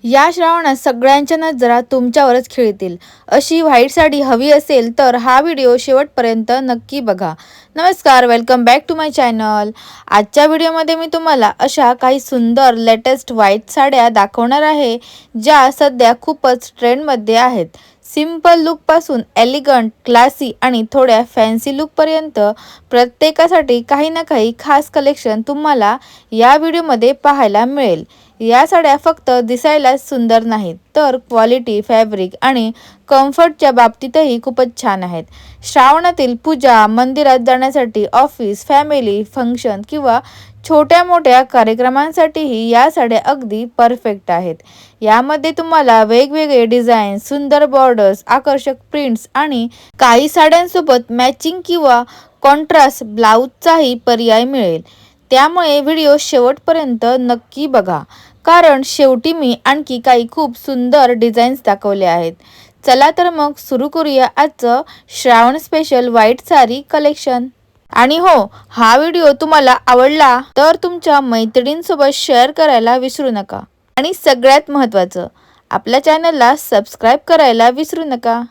या श्रावणात सगळ्यांच्या नजरा तुमच्यावरच खिळतील अशी व्हाईट साडी हवी असेल तर हा व्हिडिओ शेवटपर्यंत नक्की बघा। नमस्कार, welcome back to my channel. आजच्या व्हिडिओमध्ये मी तुम्हाला अशा काही सुंदर लेटेस्ट व्हाईट साड्या दाखवणार आहे ज्या सध्या खूपच ट्रेंडमध्ये आहेत। सिंपल लुक पासून एलिगंट, क्लासी आणि थोड्या फॅन्सी लुक पर्यंत प्रत्येकासाठी काही ना काही खास कलेक्शन तुम्हाला या व्हिडिओमध्ये पाहायला मिळेल। या साड्या फक्त दिसायला सुंदर नाहीत तर क्वालिटी, फॅब्रिक आणि कम्फर्टच्या बाबतीतही खूपच छान आहेत। श्रावणातील पूजा, मंदिरात जाण्यासाठी, ऑफिस, फॅमिली फंक्शन किंवा छोट्या मोठ्या कार्यक्रमांसाठीही या साड्या अगदी परफेक्ट आहेत। यामध्ये तुम्हाला वेगवेगळे डिझाइन, सुंदर बॉर्डर्स, आकर्षक प्रिंट्स आणि काही साड्यांसोबत मॅचिंग किंवा कॉन्ट्रास्ट ब्लाउजचाही पर्याय मिळेल। त्यामुळे व्हिडिओ शेवटपर्यंत नक्की बघा, कारण शेवटी मी आणखी काही खूप सुंदर डिझाईन्स दाखवले आहेत। चला तर मग सुरू करूया आजचं Shravan special white sari collection. आणि हो, हा व्हिडिओ तुम्हाला आवडला तर तुमच्या मैत्रिणींसोबत शेअर करायला विसरू नका। आणि सगळ्यात महत्त्वाचं, आपल्या चॅनलला सबस्क्राईब करायला विसरू नका।